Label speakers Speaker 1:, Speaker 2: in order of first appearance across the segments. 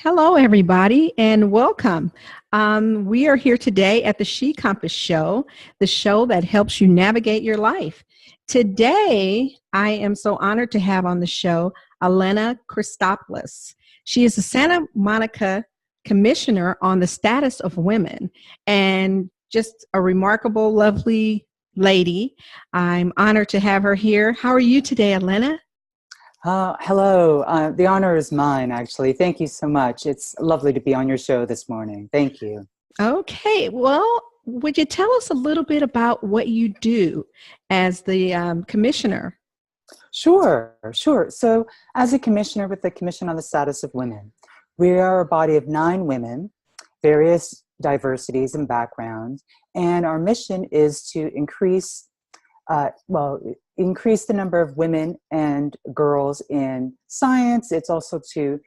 Speaker 1: Hello, everybody, and welcome. We are here today at the She Compass Show, the show that helps you navigate your life. Today, I am so honored to have on the show Elena Christopoulos. She is the Santa Monica Commissioner on the Status of Women and just a remarkable, lovely lady. I'm honored to have her here. How are you today, Elena?
Speaker 2: Hello. The honor is mine, actually. Thank you so much. It's lovely to be on your show this morning. Thank you.
Speaker 1: Okay. Well, would you tell us a little bit about what you do as the commissioner?
Speaker 2: Sure. So as a commissioner with the Commission on the Status of Women, we are a body of 9 women, various diversities and backgrounds, and our mission is to increase the number of women and girls in science. It's also to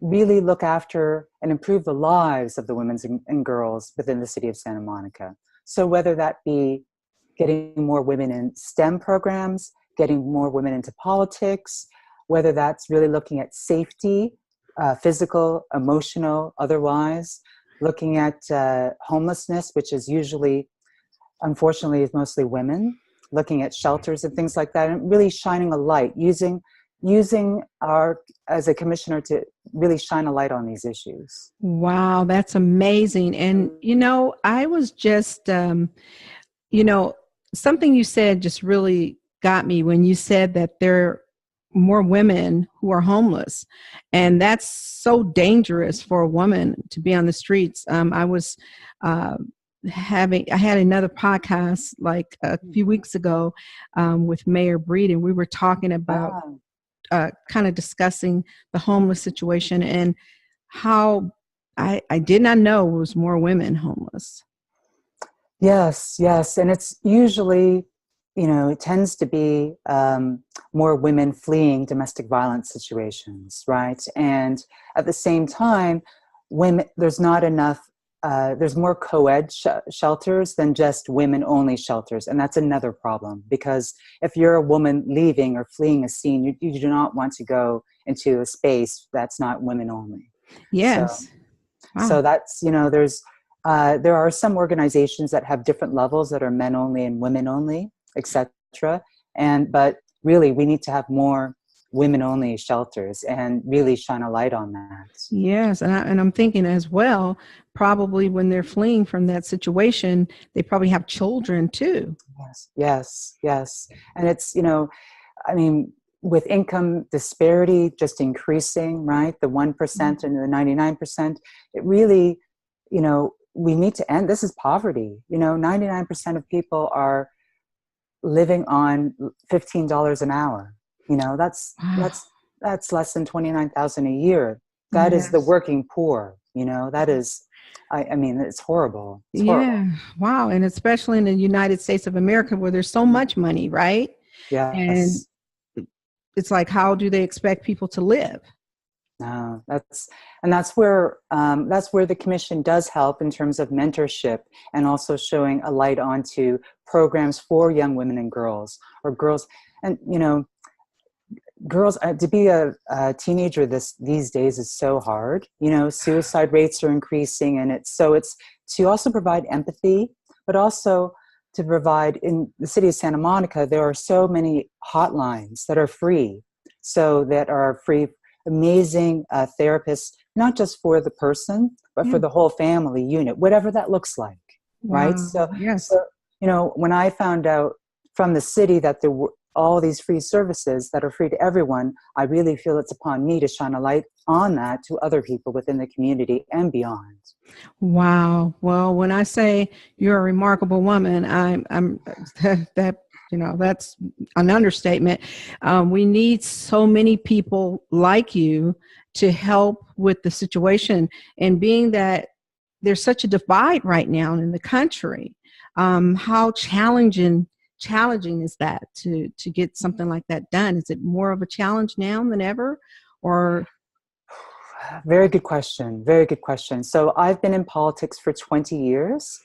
Speaker 2: really look after and improve the lives of the women and girls within the city of Santa Monica. So whether that be getting more women in STEM programs, getting more women into politics, whether that's really looking at safety, physical, emotional, otherwise, looking at homelessness, which is usually, unfortunately, is mostly women, looking at shelters and things like that, and really shining a light, using our, as a commissioner, to really shine a light on these issues.
Speaker 1: Wow, that's amazing. And, I was just, something you said just really got me when you said that there are more women who are homeless. And that's so dangerous for a woman to be on the streets. I had another podcast like a few weeks ago with Mayor Breed, and we were talking about kind of discussing the homeless situation and how I did not know it was more women homeless.
Speaker 2: Yes. And it's usually, it tends to be more women fleeing domestic violence situations, right? And at the same time, there's not enough. There's more co-ed shelters than just women-only shelters. And that's another problem, because if you're a woman leaving or fleeing a scene, you do not want to go into a space that's not women-only.
Speaker 1: Yes.
Speaker 2: So that's, there are some organizations that have different levels that are men-only and women-only, etc. But really, we need to have more women-only shelters and really shine a light on that.
Speaker 1: Yes, and I'm thinking as well, probably when they're fleeing from that situation, they probably have children too.
Speaker 2: Yes. And it's, with income disparity just increasing, right? The 1% and the 99%, it really, we need to end, this is poverty. 99% of people are living on $15 an hour. That's less than $29,000 a year. That is the working poor. That is, it's horrible. It's horrible.
Speaker 1: Wow. And especially in the United States of America, where there's so much money, right?
Speaker 2: Yes.
Speaker 1: And it's like, how do they expect people to live?
Speaker 2: No, that's where the commission does help in terms of mentorship and also showing a light onto programs for young women and girls, or girls. And girls, to be a teenager these days is so hard. Suicide rates are increasing, and it's to also provide empathy, but also to provide, in the city of Santa Monica, there are so many hotlines that are free, amazing therapists, not just for the person, but for the whole family unit, whatever that looks like, right? So when I found out from the city that there were all these free services that are free to everyone, I really feel it's upon me to shine a light on that to other people within the community and beyond.
Speaker 1: Wow. Well, when I say you're a remarkable woman, I'm that's an understatement. We need so many people like you to help with the situation. And being that there's such a divide right now in the country, how challenging is that to get something like that done? Is it more of a challenge now than ever, or?
Speaker 2: Very good question. So I've been in politics for 20 years,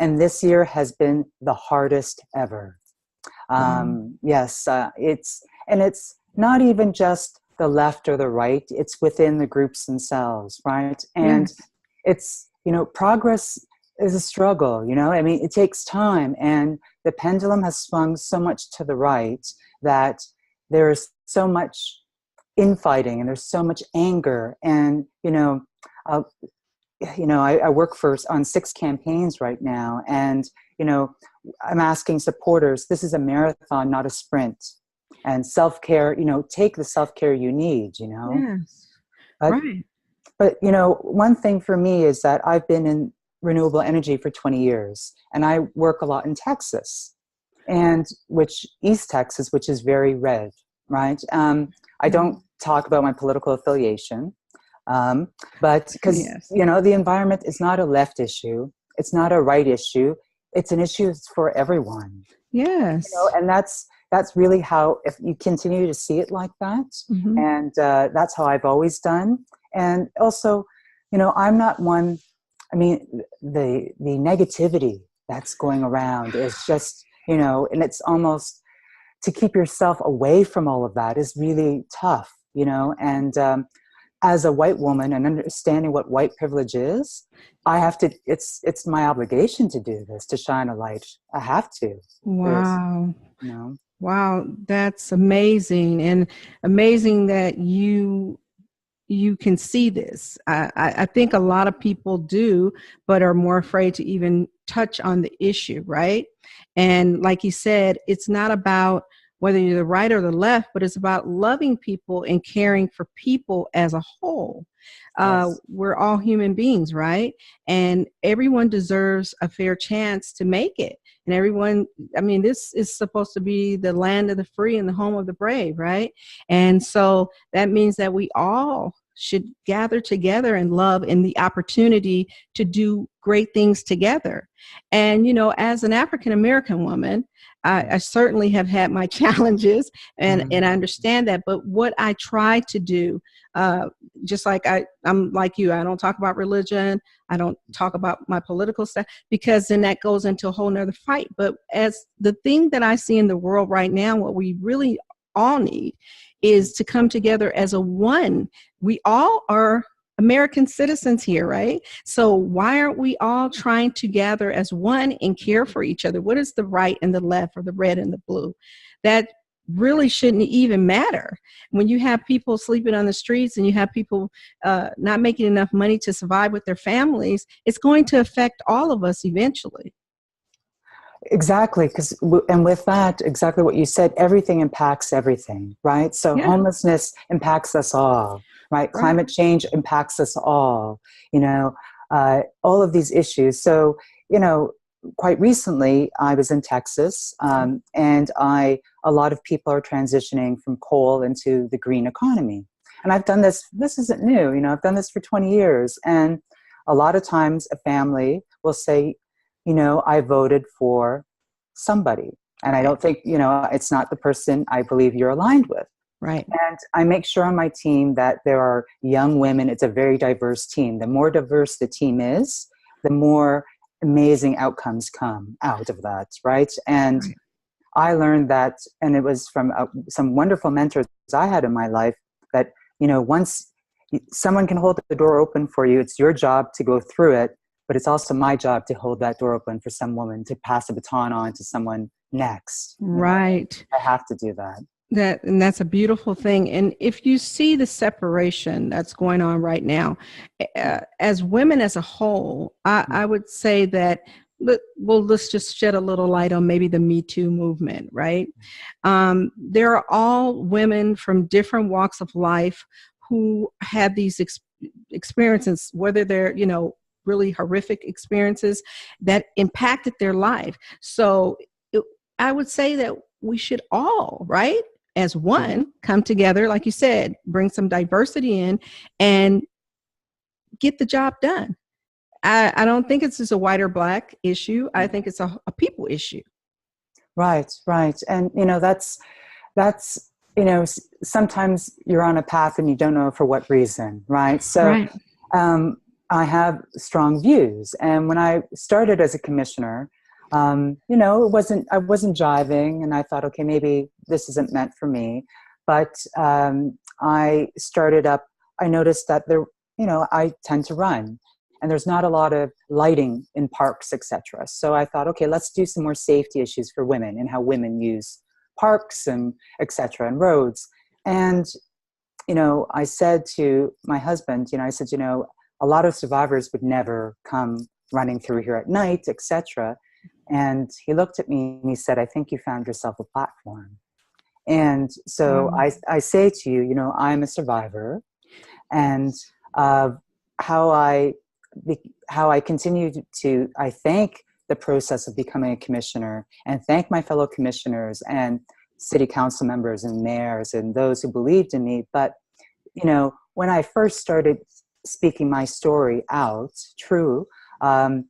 Speaker 2: and this year has been the hardest ever. It's not even just the left or the right. It's within the groups themselves, right? And
Speaker 1: Yes.
Speaker 2: it's, progress is a struggle, I mean, it takes time, and the pendulum has swung so much to the right that there's so much infighting and there's so much anger. And, uh, I work on 6 campaigns right now, and, I'm asking supporters, this is a marathon, not a sprint. And self-care, take the self-care you need,
Speaker 1: Yes.
Speaker 2: But,
Speaker 1: Right.
Speaker 2: one thing for me is that I've been in renewable energy for 20 years, and I work a lot in Texas, and East Texas, which is very red, right? I don't talk about my political affiliation, but because,
Speaker 1: Yes.
Speaker 2: the environment is not a left issue. It's not a right issue. It's an issue for everyone.
Speaker 1: Yes.
Speaker 2: And that's really how, if you continue to see it like that,
Speaker 1: Mm-hmm.
Speaker 2: and that's how I've always done. And also, I'm not one, I mean, the negativity that's going around is just, and it's almost, to keep yourself away from all of that is really tough, and as a white woman and understanding what white privilege is, I have to, it's my obligation to do this, to shine a light. I have to. There's,
Speaker 1: Wow.
Speaker 2: you know,
Speaker 1: Wow, that's amazing, and amazing that you can see this. I think a lot of people do, but are more afraid to even touch on the issue, right? And like you said, it's not about whether you're the right or the left, but it's about loving people and caring for people as a whole.
Speaker 2: yes.
Speaker 1: We're all human beings, right? And everyone deserves a fair chance to make it. And everyone, I mean, this is supposed to be the land of the free and the home of the brave, right? And so that means that we all should gather together and love and the opportunity to do great things together. And, as an African American woman, I certainly have had my challenges, and I understand that. But what I try to do, just like I'm like you, I don't talk about religion. I don't talk about my political stuff, because then that goes into a whole nother fight. But as the thing that I see in the world right now, what we really all need is to come together as a one. We all are American citizens here, right? So why aren't we all trying to gather as one and care for each other? What is the right and the left, or the red and the blue? That really shouldn't even matter. When you have people sleeping on the streets and you have people not making enough money to survive with their families, it's going to affect all of us eventually.
Speaker 2: Exactly, and with that, exactly what you said, everything impacts everything, right? So
Speaker 1: Yeah,
Speaker 2: homelessness impacts us all, right?
Speaker 1: right.
Speaker 2: Climate change impacts us all, all of these issues. So, quite recently, I was in Texas, and a lot of people are transitioning from coal into the green economy. And I've done this isn't new, I've done this for 20 years. And a lot of times a family will say, I voted for somebody. And I
Speaker 1: Right,
Speaker 2: don't think, it's not the person I believe you're aligned with.
Speaker 1: right.
Speaker 2: And I make sure on my team that there are young women. It's a very diverse team. The more diverse the team is, the more amazing outcomes come out of that, right? And
Speaker 1: Right.
Speaker 2: I learned that, and it was from some wonderful mentors I had in my life, that, once someone can hold the door open for you, it's your job to go through it. But it's also my job to hold that door open for some woman to pass the baton on to someone next.
Speaker 1: Right.
Speaker 2: I have to do that.
Speaker 1: And that's a beautiful thing. And if you see the separation that's going on right now, as women as a whole, I would say that, let's just shed a little light on maybe the Me Too movement, right? There are all women from different walks of life who have these experiences, whether they're, really horrific experiences that impacted their life. So I would say that we should all, right, as one, come together, like you said, bring some diversity in and get the job done. I don't think it's just a white or black issue. I think it's a people issue.
Speaker 2: Right, right. And, that's, sometimes you're on a path and you don't know for what reason, right? So,
Speaker 1: Right.
Speaker 2: I have strong views. And when I started as a commissioner, I wasn't jiving, and I thought, okay, maybe this isn't meant for me. But I started up, I noticed that there, I tend to run, and there's not a lot of lighting in parks, etc. So I thought, okay, let's do some more safety issues for women and how women use parks and etc. and roads. And, I said to my husband, I said, a lot of survivors would never come running through here at night, etc. And he looked at me and he said, I think you found yourself a platform. And so I say to you, I'm a survivor, and how I continue to, I thank the process of becoming a commissioner, and thank my fellow commissioners and city council members and mayors and those who believed in me. But, when I first started speaking my story out, true, I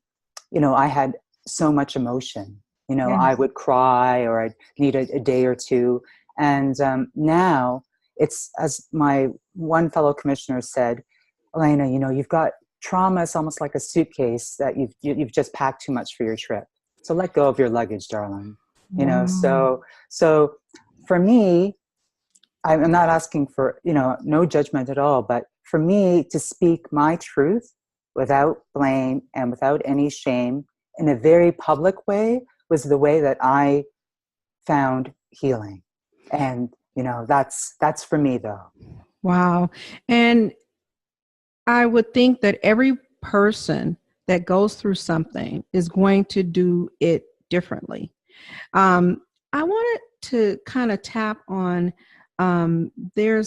Speaker 2: had so much emotion. I would cry, or I'd need a day or two. And now it's, as my one fellow commissioner said, Elena, you've got trauma. It's almost like a suitcase that you've just packed too much for your trip. So let go of your luggage, darling. So for me, I'm not asking for, no judgment at all, but for me to speak my truth without blame and without any shame in a very public way was the way that I found healing. And, that's for me though.
Speaker 1: Wow. And I would think that every person that goes through something is going to do it differently. I wanted to kind of tap on, there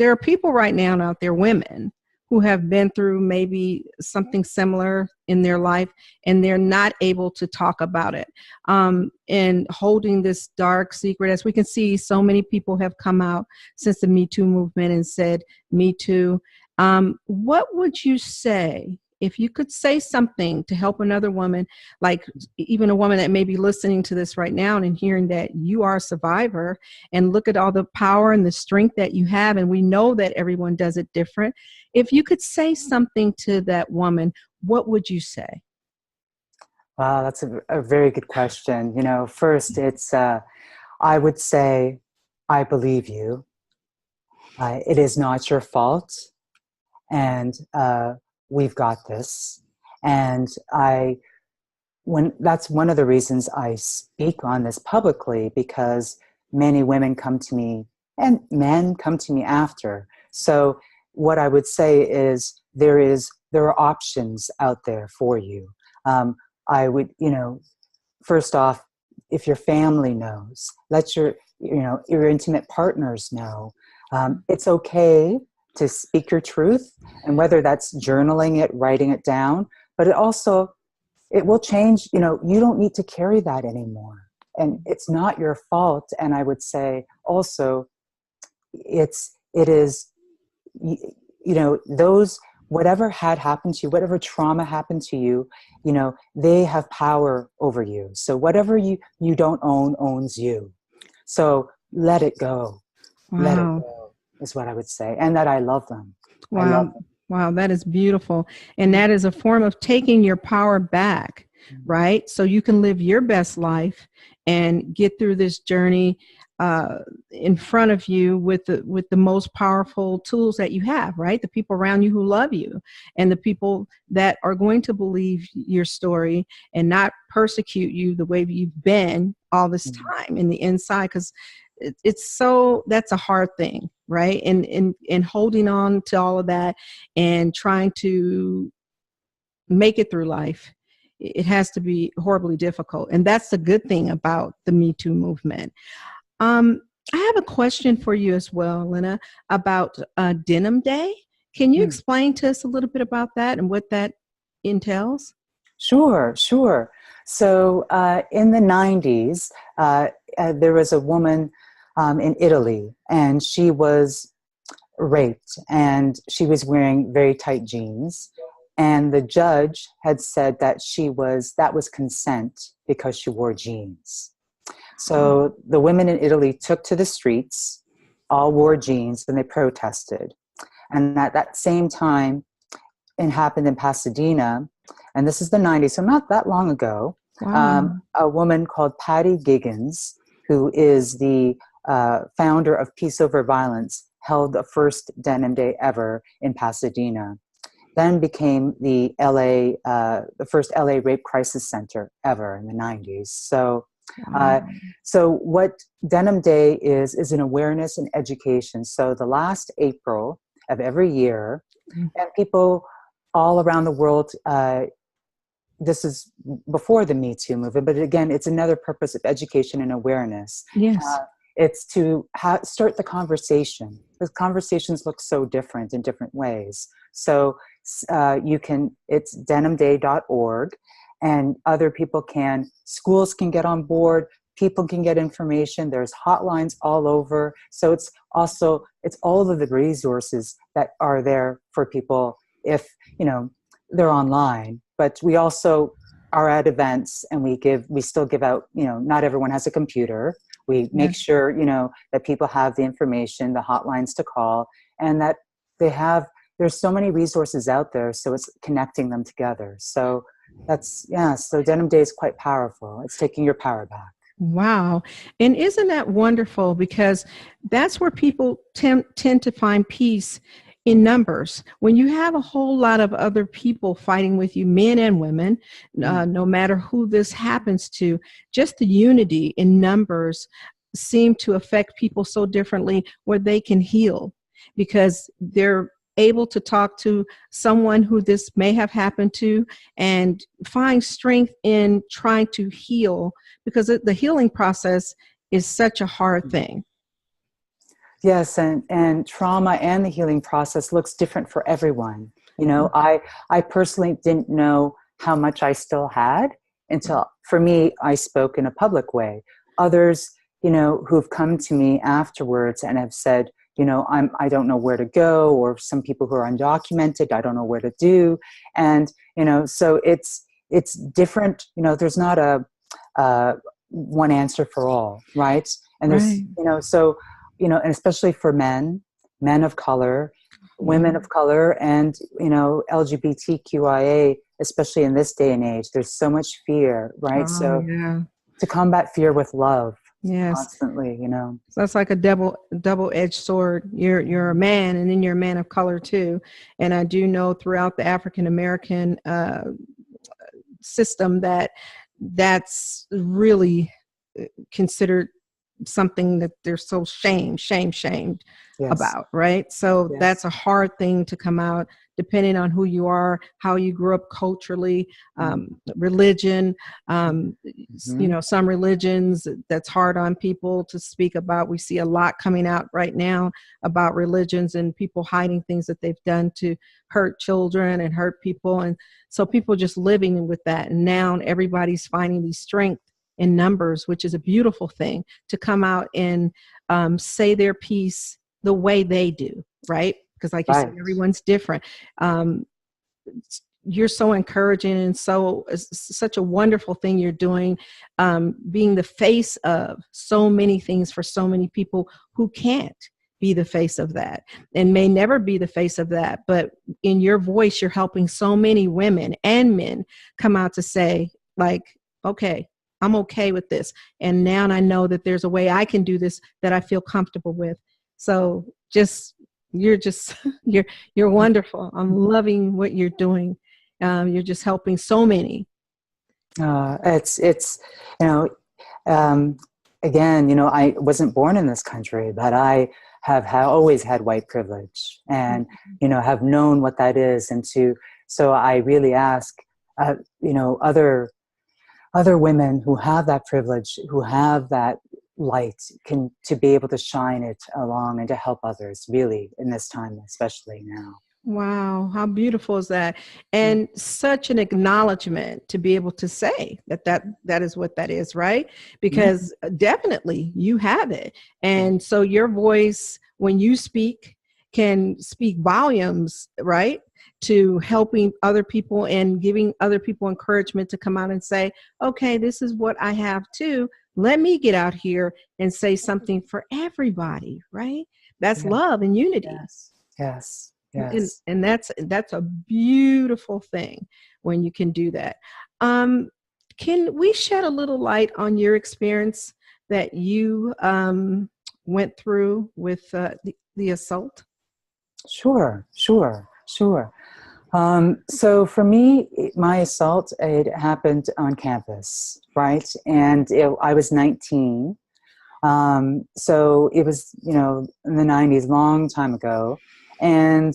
Speaker 1: are people right now out there, women, who have been through maybe something similar in their life, and they're not able to talk about it, and holding this dark secret. As we can see, so many people have come out since the Me Too movement and said, Me Too. What would you say if you could say something to help another woman, like even a woman that may be listening to this right now and hearing that you are a survivor, and look at all the power and the strength that you have, and we know that everyone does it different. If you could say something to that woman, what would you say?
Speaker 2: Wow, that's a very good question. First, it's, I would say, I believe you. It is not your fault. And we've got this. And that's one of the reasons I speak on this publicly, because many women come to me and men come to me after. So what I would say is there are options out there for you. I would, first off, if your family knows, let your intimate partners know. It's okay to speak your truth, and whether that's journaling it, writing it down, but it will change. You don't need to carry that anymore, and it's not your fault. And I would say also, it is, those, whatever had happened to you, whatever trauma happened to you, they have power over you. So whatever you don't own owns you. So let it go.
Speaker 1: Wow.
Speaker 2: Let it go is what I would say. And that I love them.
Speaker 1: Wow.
Speaker 2: I love them.
Speaker 1: Wow, that is beautiful. And that is a form of taking your power back, right? So you can live your best life and get through this journey in front of you with the most powerful tools that you have, right? The people around you who love you, and the people that are going to believe your story and not persecute you the way you've been all this time in the inside, because that's a hard thing, right? And holding on to all of that and trying to make it through life, it has to be horribly difficult. And that's the good thing about the Me Too movement. I have a question for you as well, Elena, about Denim Day. Can you explain to us a little bit about that and what that entails?
Speaker 2: Sure. So in the 90s, there was a woman in Italy, and she was raped, and she was wearing very tight jeans. And the judge had said that that was consent because she wore jeans. So the women in Italy took to the streets, all wore jeans, and they protested. And at that same time, it happened in Pasadena, and this is the 90s, so not that long ago.
Speaker 1: Wow.
Speaker 2: A woman called Patty Giggins who is the founder of Peace Over Violence, held the first Denim Day ever in Pasadena. Then became the first LA Rape Crisis Center ever in the 90s. So what Denim Day is an awareness and education. So the last April of every year, and people all around the world, this is before the Me Too movement, but again, it's another purpose of education and awareness.
Speaker 1: Yes.
Speaker 2: It's to start the conversation. The conversations look so different in different ways. So it's denimday.org, and other people schools can get on board, people can get information. There's hotlines all over. So it's all of the resources that are there for people if, they're online. But we also are at events, and we still give out, not everyone has a computer. We make sure, that people have the information, the hotlines to call, and that there's so many resources out there. So it's connecting them together. So so Denim Day is quite powerful. It's taking your power back.
Speaker 1: Wow. And isn't that wonderful? Because that's where people tend to find peace in numbers. When you have a whole lot of other people fighting with you, men and women, no matter who this happens to, just the unity in numbers seem to affect people so differently, where they can heal because they're able to talk to someone who this may have happened to and find strength in trying to heal, because the healing process is such a hard thing.
Speaker 2: Yes, and trauma and the healing process looks different for everyone. I personally didn't know how much I still had until, for me, I spoke in a public way. Others, who've come to me afterwards and have said, I don't know where to go, or some people who are undocumented, I don't know where to do. And, so it's different. There's not a one answer for all, right? And there's, and especially for men of color, women of color, and, LGBTQIA, especially in this day and age, there's so much fear, right? To combat fear with love. Constantly, So
Speaker 1: that's like a double-edged sword. You're a man, and then you're a man of color too. And I do know throughout the African American system that's really considered something that they're so shamed about, right? So that's a hard thing to come out, depending on who you are, how you grew up culturally, religion, some religions that's hard on people to speak about. We see a lot coming out right now about religions and people hiding things that they've done to hurt children and hurt people. And so people just living with that. And now everybody's finding these strength in numbers, which is a beautiful thing, to come out and say their piece the way they do, right? Because like you said, everyone's different. You're so encouraging, and such a wonderful thing you're doing, being the face of so many things for so many people who can't be the face of that and may never be the face of that. But in your voice, you're helping so many women and men come out to say, like, okay, I'm okay with this. And now I know that there's a way I can do this that I feel comfortable with. So you're wonderful. I'm loving what you're doing. You're just helping so many.
Speaker 2: It's again, I wasn't born in this country, but I have always had white privilege, and have known what that is. And so I really ask, other women who have that privilege, who have that light, to be able to shine it along and to help others, really, in this time, especially now.
Speaker 1: Wow, how beautiful is that? And such an acknowledgement to be able to say that is what that is, right? Because definitely you have it. And so your voice, when you speak, can speak volumes, right? To helping other people and giving other people encouragement to come out and say, okay, this is what I have too. Let me get out here and say something for everybody, right? That's love and unity.
Speaker 2: Yes.
Speaker 1: And that's a beautiful thing when you can do that. Can we shed a little light on your experience that you went through with the assault?
Speaker 2: Sure, sure, sure. So for me, my assault, it happened on campus, right? And I was 19. So it was, in the 90s, long time ago. And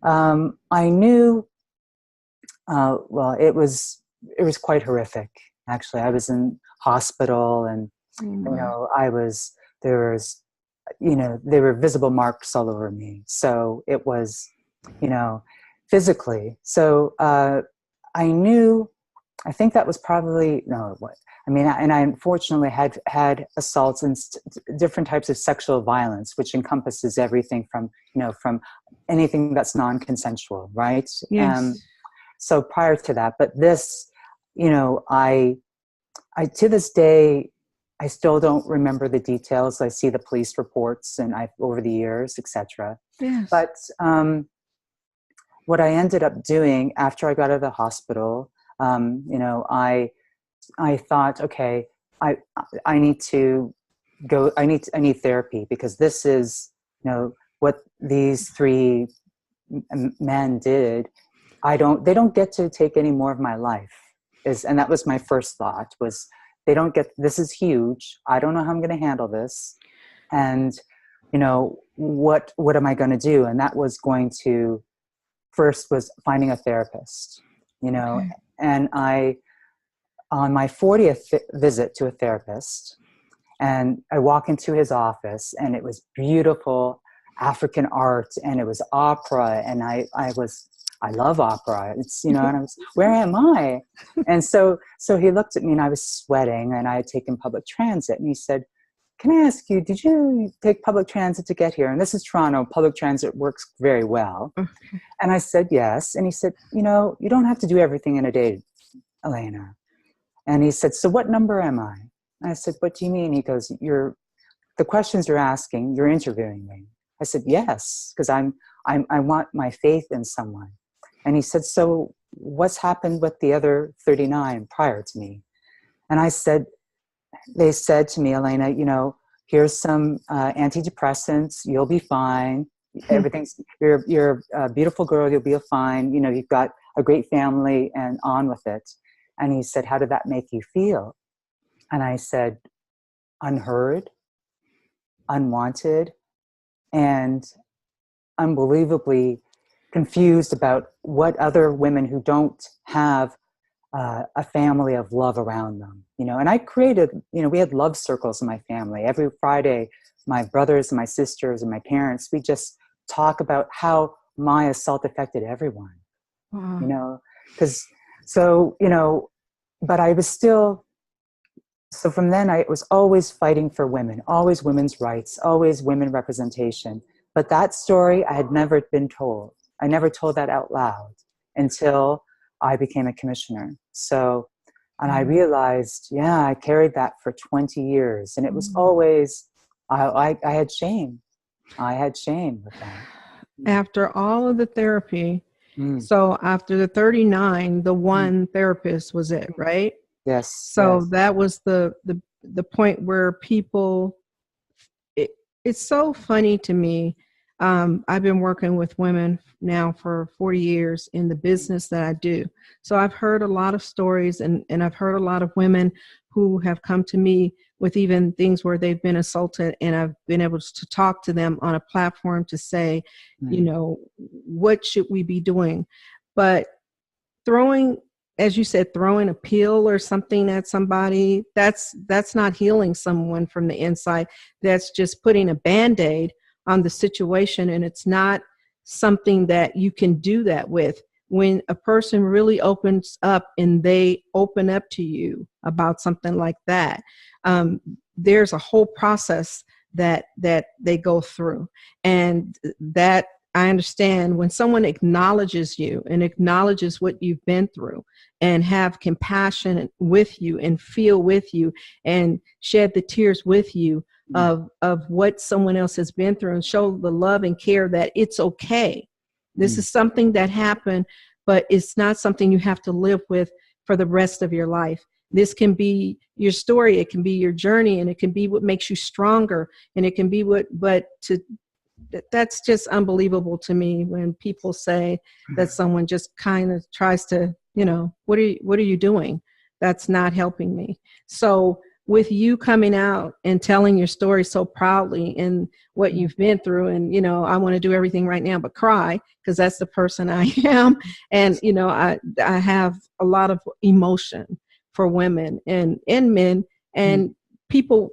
Speaker 2: I knew, well, it was quite horrific, actually. I was in hospital, and,
Speaker 1: Oh my.
Speaker 2: there was, there were visible marks all over me. So it was, physically. So I knew, I think that was probably, no, what, I mean, and I unfortunately had assaults and different types of sexual violence, which encompasses everything from, from anything that's non-consensual, right?
Speaker 1: Yes.
Speaker 2: So prior to that, but this, I to this day, I still don't remember the details. I see the police reports and over the years, etc.
Speaker 1: Yes.
Speaker 2: But what I ended up doing after I got out of the hospital, I thought, okay, I need to go. I need therapy, because this is, what these three men did. They don't get to take any more of my life. And that was my first thought, was they don't get, this is huge. I don't know how I'm going to handle this. And, what am I going to do? And that was first was finding a therapist,
Speaker 1: Okay.
Speaker 2: and on my 40th visit to a therapist, and I walk into his office, and it was beautiful African art, and it was opera, and I love opera. It's, and I was, where am I? And so he looked at me, and I was sweating, and I had taken public transit, and he said, "Can I ask you, did you take public transit to get here?" And this is Toronto. Public transit works very well.
Speaker 1: Okay.
Speaker 2: And I said, yes. And he said, you don't have to do everything in a day, Elena. And he said, "So what number am I?" And I said, "What do you mean?" He goes, the questions you're asking, you're interviewing me. I said, yes, because I want my faith in someone. And he said, "So what's happened with the other 39 prior to me?" And I said, they said to me, "Elena, here's some antidepressants. You'll be fine. You're a beautiful girl. You'll be fine. You've got a great family, and on with it." And he said, "How did that make you feel?" And I said, "Unheard, unwanted, and unbelievably confused about what other women who don't have a family of love around them." And I created, we had love circles in my family. Every Friday, my brothers and my sisters and my parents, we just talk about how my assault affected everyone,
Speaker 1: Wow.
Speaker 2: because, but I was still, so from then I was always fighting for women, always women's rights, always women representation. But that story I had never been told. I never told that out loud until I became a commissioner. So, and I realized, yeah, I carried that for 20 years. And it was always, I had shame. I had shame with that.
Speaker 1: After all of the therapy,
Speaker 2: Mm.
Speaker 1: so after the 39, the one therapist was it, right?
Speaker 2: Yes.
Speaker 1: So
Speaker 2: Yes.
Speaker 1: that was the point where people, it's so funny to me. I've been working with women now for 40 years in the business that I do. So I've heard a lot of stories, and I've heard a lot of women who have come to me with even things where they've been assaulted, and I've been able to talk to them on a platform to say, what should we be doing? But throwing, as you said, throwing a pill or something at somebody, that's not healing someone from the inside. That's just putting a Band-Aid on the situation, and it's not something that you can do that with. When a person really opens up and they open up to you about something like that, there's a whole process that they go through, and that I understand when someone acknowledges you and acknowledges what you've been through and have compassion with you and feel with you and shed the tears with you of what someone else has been through, and show the love and care that it's okay. This is something that happened, but it's not something you have to live with for the rest of your life. This can be your story, it can be your journey, and it can be what makes you stronger, and it can be that's just unbelievable to me when people say that someone just kind of tries to, what are you doing? That's not helping me. So with you coming out and telling your story so proudly and what you've been through, and I want to do everything right now but cry, because that's the person I am. And I have a lot of emotion for women and men and people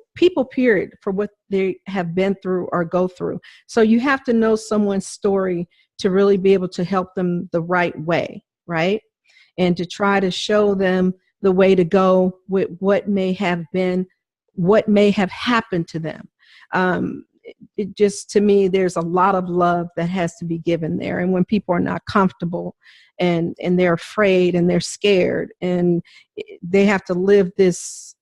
Speaker 1: period, for what they have been through or go through. So you have to know someone's story to really be able to help them the right way, right? And to try to show them the way to go with what may have happened to them. It just, to me, there's a lot of love that has to be given there. And when people are not comfortable and they're afraid and they're scared and they have to live this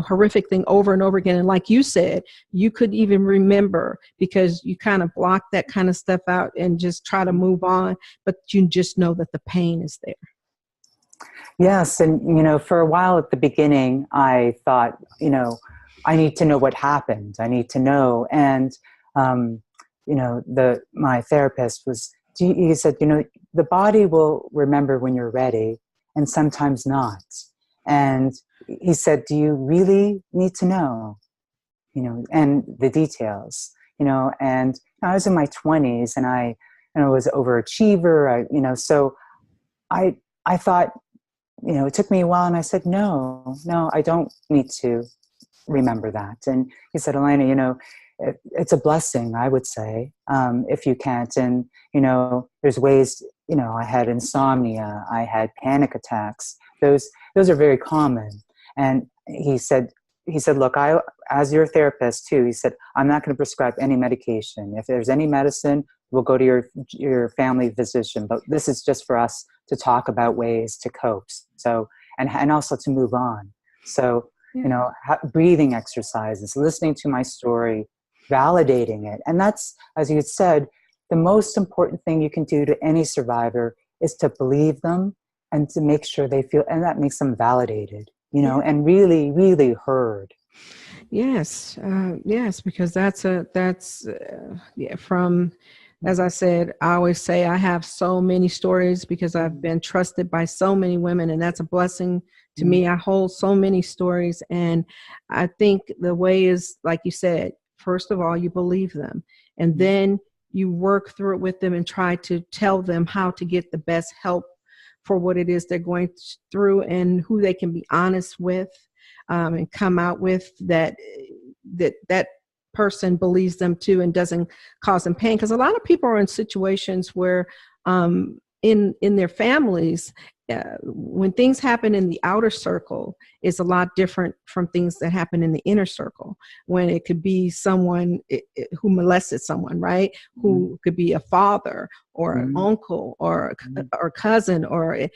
Speaker 1: horrific thing over and over again. And like you said, you could even remember because you kind of block that kind of stuff out and just try to move on, but you just know that the pain is there.
Speaker 2: Yes. And, for a while at the beginning, I thought, I need to know what happened. I need to know. And, my therapist he said, the body will remember when you're ready and sometimes not. And he said, do you really need to know, and the details, and I was in my 20s and I was overachiever. So I thought, it took me a while and I said, no, I don't need to remember that. And he said, Elena, it's a blessing, I would say, if you can't. And, there's ways, I had insomnia, I had panic attacks. Those are very common. And he said, look, as your therapist too, he said, I'm not going to prescribe any medication. If there's any medicine, we'll go to your family physician. But this is just for us to talk about ways to cope. So, and also to move on. So, breathing exercises, listening to my story, validating it. And that's, as you had said, the most important thing you can do to any survivor is to believe them and to make sure they feel, and that makes them validated, and really, really heard.
Speaker 1: Yes. Yes, because from, as I said, I always say I have so many stories because I've been trusted by so many women, and that's a blessing to me. I hold so many stories, and I think the way is, like you said, first of all, you believe them, and then you work through it with them and try to tell them how to get the best help for what it is they're going through and who they can be honest with, and come out with that person believes them too and doesn't cause them pain. Because a lot of people are in situations where in their families, when things happen in the outer circle, is a lot different from things that happen in the inner circle. When it could be someone who molested someone, right? Who could be a father or an uncle or cousin, or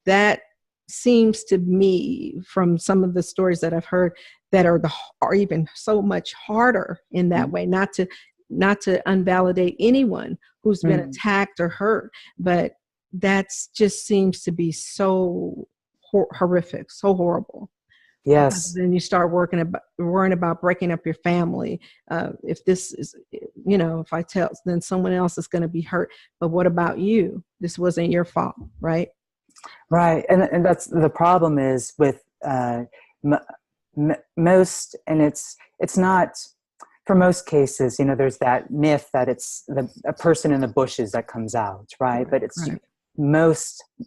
Speaker 1: that seems to me, from some of the stories that I've heard, that are even so much harder in that way, not to unvalidate anyone who's been attacked or hurt, but that's just seems to be so horrific, so horrible.
Speaker 2: Yes.
Speaker 1: Then you start worrying about breaking up your family. If this is, if I tell, then someone else is going to be hurt. But what about you? This wasn't your fault, right?
Speaker 2: Right. And that's the problem is with most, and it's not, for most cases, there's that myth that it's a person in the bushes that comes out, right? But it's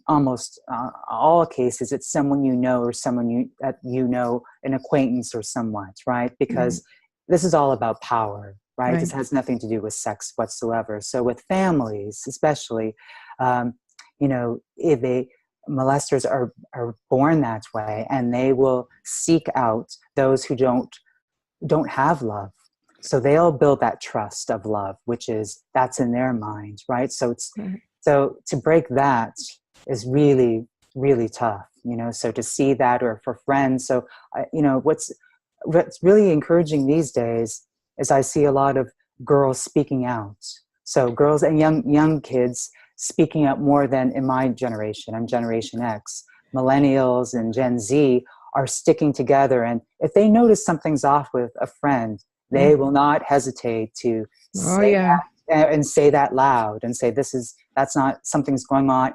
Speaker 2: almost all cases, it's someone or someone an acquaintance or somewhat, right? Because this is all about power, right? This has nothing to do with sex whatsoever. So with families, especially, if molesters are born that way, and they will seek out those who don't have love. So they'll build that trust of love, that's in their mind, right? So so to break that is really, really tough, so to see that, or for friends. So, what's really encouraging these days is I see a lot of girls speaking out. So girls and young kids speaking out more than in my generation. I'm Generation X. millennials and Gen Z are sticking together. And if they notice something's off with a friend, they will not hesitate to
Speaker 1: Oh
Speaker 2: say
Speaker 1: yeah.
Speaker 2: that and say that loud and say, that's not, something's going on,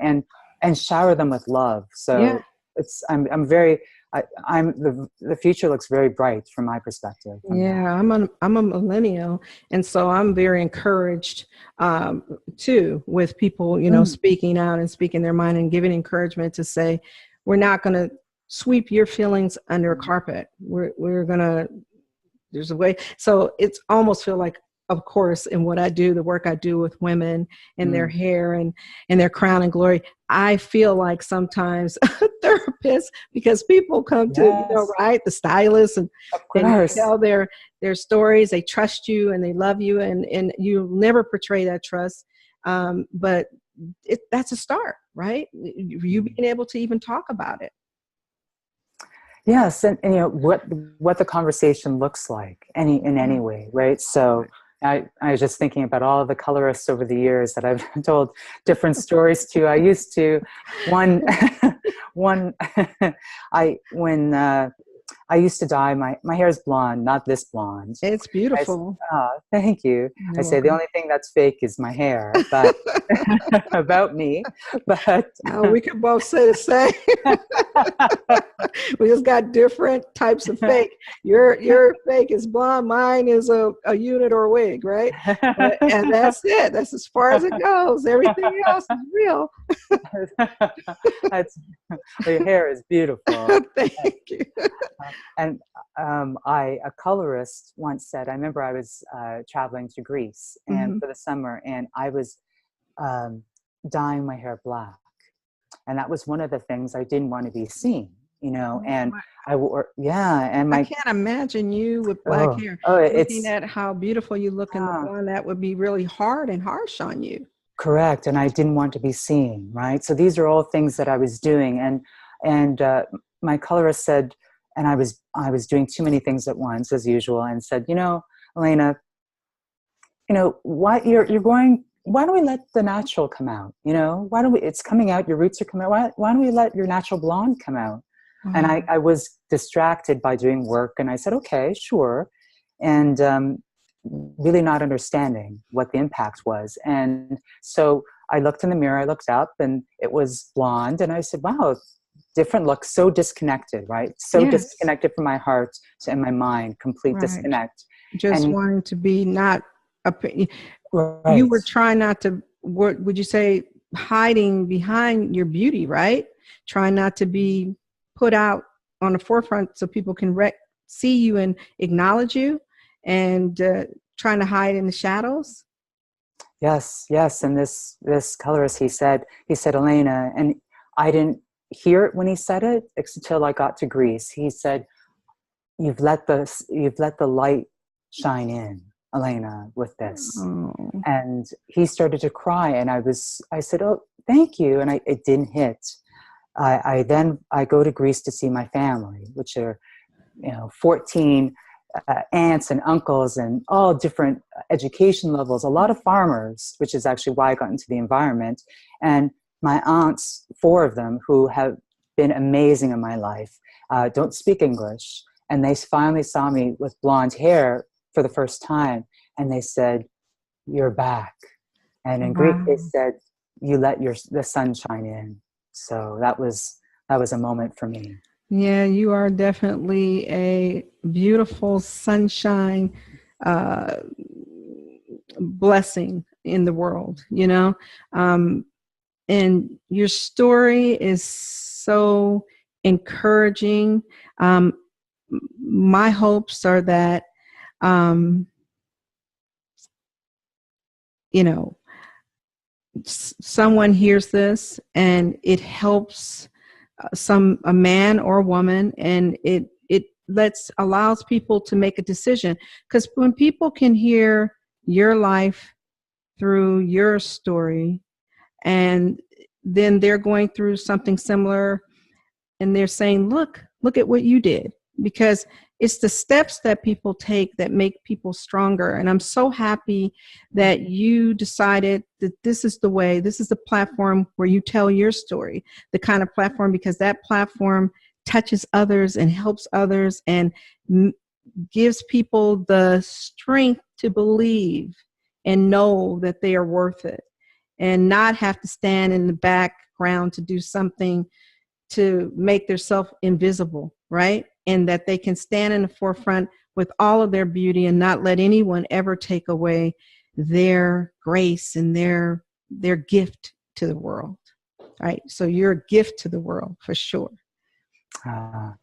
Speaker 2: and shower them with love.
Speaker 1: Yeah.
Speaker 2: So I'm very, the future looks very bright from my perspective.
Speaker 1: Yeah, I'm a millennial, and so I'm very encouraged too with people, speaking out and speaking their mind and giving encouragement to say, we're not going to sweep your feelings under a carpet. We're gonna, there's a way. So it's almost feel like, of course, in what I do, the work I do with women and their hair and their crown and glory, I feel like sometimes a therapist, because people come to, right, the stylist, and they tell their stories. They trust you and they love you, and you never portray that trust. But that's a start, right? You being able to even talk about it.
Speaker 2: Yes, and what the conversation looks like in any way, right? So I was just thinking about all the colorists over the years that I've told different stories to. I used to when I used to dye my hair is blonde, not this blonde.
Speaker 1: It's beautiful.
Speaker 2: Thank you. I say the only thing that's fake is my hair, but about me. But
Speaker 1: we can both say the same. We just got different types of fake. Your fake is blonde. Mine is a unit or a wig, right? And that's it. That's as far as it goes. Everything else is real.
Speaker 2: Your hair is beautiful.
Speaker 1: Thank you.
Speaker 2: And a colorist once said, I remember I was traveling to Greece and for the summer, and I was dyeing my hair black, and that was one of the things I didn't want to be seen, and I wore, and
Speaker 1: I can't imagine you with black hair. Looking at how beautiful you look in the blonde, that would be really hard and harsh on you.
Speaker 2: Correct, and I didn't want to be seen, right? So these are all things that I was doing, and my colorist said, and I was doing too many things at once, as usual, and said, Elena, why don't we let the natural come out? It's coming out, your roots are coming out. Why don't we let your natural blonde come out? And I was distracted by doing work, and I said, okay, sure. And really not understanding what the impact was. And so I looked in the mirror, I looked up, and it was blonde. And I said, wow, different look, so disconnected, right? So disconnected from my heart and my mind, complete disconnect.
Speaker 1: Just wanting to be not, you were trying not to, what would you say, hiding behind your beauty, right? Trying not to be put out on the forefront so people can see you and acknowledge you, and trying to hide in the shadows.
Speaker 2: Yes. And this colorist, he said, Elena, and I didn't hear it when he said it until I got to Greece. He said, you've let the light shine in, Elena, with this. And he started to cry, and I said, oh, thank you. And it didn't hit. I go to Greece to see my family, which are 14 aunts and uncles and all different education levels, a lot of farmers, which is actually why I got into the environment. And my aunts, 4 of them, who have been amazing in my life, don't speak English. And they finally saw me with blonde hair for the first time. And they said, you're back. And in Greek, they said, you let the sun shine in. So that was a moment for me.
Speaker 1: Yeah, you are definitely a beautiful sunshine blessing in the world, and your story is so encouraging. My hopes are that, someone hears this and it helps a man or a woman, and it allows people to make a decision. Because when people can hear your life through your story, and then they're going through something similar, and they're saying, look at what you did. Because it's the steps that people take that make people stronger. And I'm so happy that you decided that this is the way, this is the platform where you tell your story, the kind of platform, because that platform touches others and helps others and gives people the strength to believe and know that they are worth it, and not have to stand in the background to do something to make themselves invisible, right? And that they can stand in the forefront with all of their beauty and not let anyone ever take away their grace and their gift to the world, right? So you're a gift to the world for sure.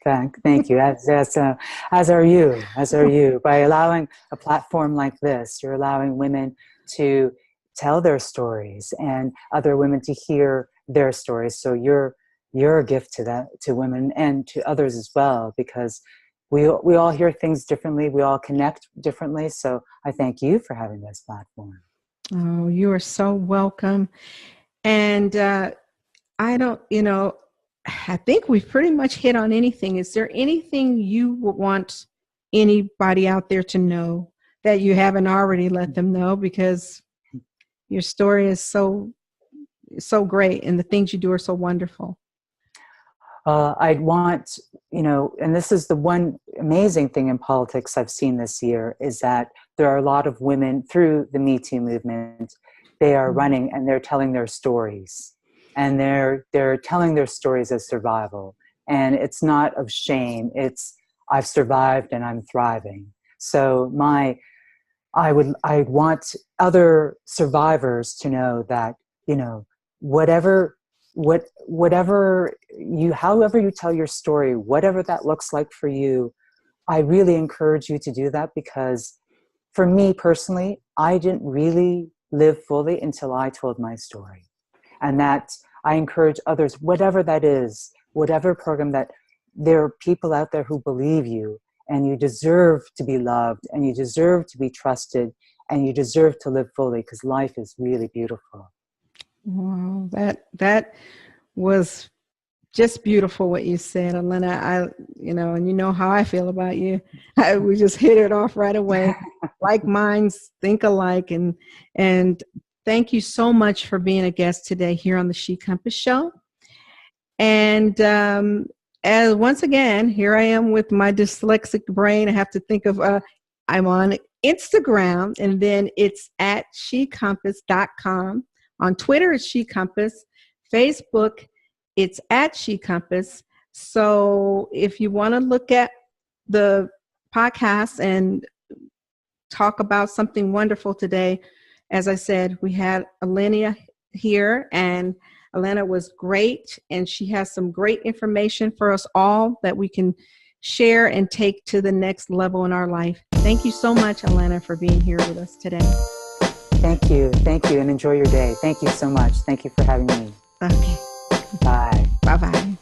Speaker 2: Thank you. As are you. By allowing a platform like this, you're allowing women to tell their stories and other women to hear their stories. So you're a gift to women and to others as well, because we all hear things differently. We all connect differently. So I thank you for having this platform.
Speaker 1: Oh, you are so welcome. And I think we've pretty much hit on anything. Is there anything you would want anybody out there to know that you haven't already let them know? Because your story is so great and the things you do are so wonderful.
Speaker 2: I'd want, and this is the one amazing thing in politics I've seen this year, is that there are a lot of women through the Me Too movement. They are running and they're telling their stories. And they're telling their stories as survival. And it's not of shame. It's, I've survived and I'm thriving. So I want other survivors to know that, however you tell your story, whatever that looks like for you, I really encourage you to do that, because for me personally, I didn't really live fully until I told my story. And that I encourage others, whatever that is, whatever program, that there are people out there who believe you, and you deserve to be loved, and you deserve to be trusted, and you deserve to live fully, because life is really beautiful.
Speaker 1: Wow, that was just beautiful what you said, Elena. And you know how I feel about you. We just hit it off right away. Like minds think alike, and thank you so much for being a guest today here on the She Compass Show. And as once again, here I am with my dyslexic brain. I have to think of, I'm on Instagram, and then it's at shecompass.com. On Twitter, it's She Compass. Facebook, it's at She Compass. So if you want to look at the podcast and talk about something wonderful today, as I said, we had Elena here, and Elena was great, and she has some great information for us all that we can share and take to the next level in our life. Thank you so much, Elena, for being here with us today.
Speaker 2: Thank you, and enjoy your day. Thank you so much. Thank you for having me.
Speaker 1: Okay.
Speaker 2: Bye.
Speaker 1: Bye-bye.